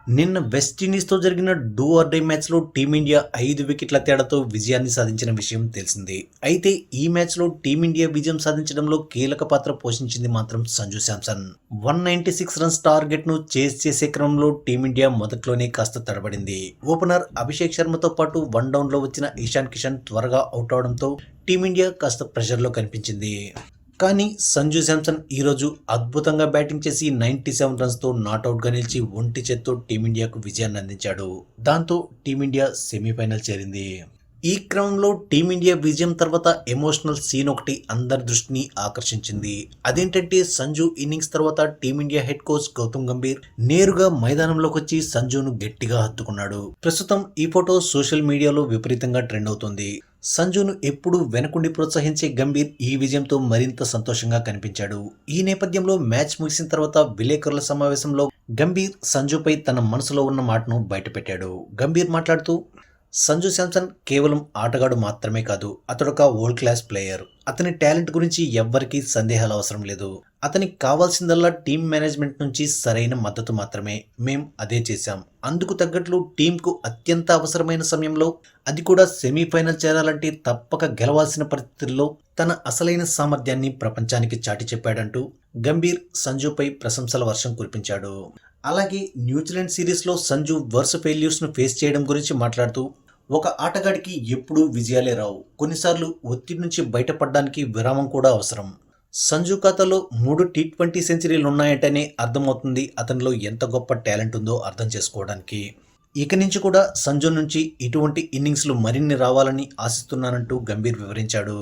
నిన్న వెస్టిండీస్‌తో జరిగిన do or die మ్యాచ్‌లో టీమిండియా 5 వికెట్ల తేడాతో విజయాన్ని సాధించిన విషయం తెలిసిందే. అయితే ఈ మ్యాచ్‌లో టీమిండియా విజయం సాధించడంలో కీలక పాత్ర పోషించింది మాత్రం సంజు శాంసన్. 196 రన్స్ టార్గెట్‌ను చేజ్ చేసే క్రమంలో టీమిండియా మొదట్లోనే కాస్త తడబడింది. ఓపెనర్ అభిషేక్ శర్మతో పాటు వన్ డౌన్‌లో వచ్చిన ఇషాన్ కిషన్ త్వరగా అవుట్ అవడంతో టీమిండియా కాస్త ప్రెషర్‌లో కనిపించింది. కానీ సంజు శాంసన్ ఈరోజు అద్భుతంగా బ్యాటింగ్ చేసి 97 రన్స్‌తో నాటౌట్‌గా నిలిచి ఒంటి చేత్తో టీమిండియాకు విజయాన్ని అందించాడు. దాంతో టీమిండియా సెమీఫైనల్ చేరింది. ఈ క్రమంలో టీమిండియా విజయం తర్వాత ఎమోషనల్ సీన్ ఒకటి అందరి దృష్టిని ఆకర్షించింది. అదేంటంటే సంజు ఇన్నింగ్స్ తర్వాత team India head coach Gautam Gambhir నేరుగా మైదానంలోకి వచ్చి సంజును గట్టిగా హత్తుకున్నాడు. ప్రస్తుతం ఈ ఫోటో సోషల్ మీడియాలో విపరీతంగా ట్రెండ్ అవుతోంది. సంజును ఎప్పుడూ వెనకుండి ప్రోత్సహించే గంభీర్ ఈ విజయంతో మరింత సంతోషంగా కనిపించాడు. ఈ నేపథ్యంలో మ్యాచ్ ముగిసిన తర్వాత విలేకరుల సమావేశంలో గంభీర్ సంజుపై తన మనసులో ఉన్న మాటను బయటపెట్టాడు. గంభీర్ మాట్లాడుతూ, సంజు శాంసన్ కేవలం ఆటగాడు మాత్రమే కాదు, అతడొక వరల్డ్ క్లాస్ ప్లేయర్. అతని టాలెంట్ గురించి ఎవ్వరికీ సందేహాలు అవసరం లేదు. అతనికి కావాల్సిందల్లా టీం మేనేజ్మెంట్ నుంచి సరైన మద్దతు మాత్రమే. మేం అదే చేశాం. అందుకు తగ్గట్లు టీంకు అత్యంత అవసరమైన సమయంలో, అది కూడా సెమీఫైనల్ చేరాలంటే తప్పక గెలవాల్సిన పరిస్థితుల్లో తన అసలైన సామర్థ్యాన్ని ప్రపంచానికి చాటి చెప్పాడంటూ గంభీర్ సంజుపై ప్రశంసల వర్షం కురిపించాడు. అలాగే న్యూజిలాండ్ సిరీస్లో సంజు వరుస ఫెయిల్యూర్స్ను ఫేస్ చేయడం గురించి మాట్లాడుతూ, ఒక ఆటగాడికి ఎప్పుడూ విజయాలే రావు. కొన్నిసార్లు ఒత్తిడి నుంచి బయటపడడానికి విరామం కూడా అవసరం. సంజు ఖాతాలో 3 టీ20 సెంచరీలు ఉన్నాయంటేనే అర్థమవుతుంది అతనిలో ఎంత గొప్ప టాలెంట్ ఉందో అర్థం చేసుకోవడానికి. ఇక నుంచి కూడా సంజు నుంచి ఇటువంటి ఇన్నింగ్స్లు మరిన్ని రావాలని ఆశిస్తున్నానంటూ గంభీర్ వివరించాడు.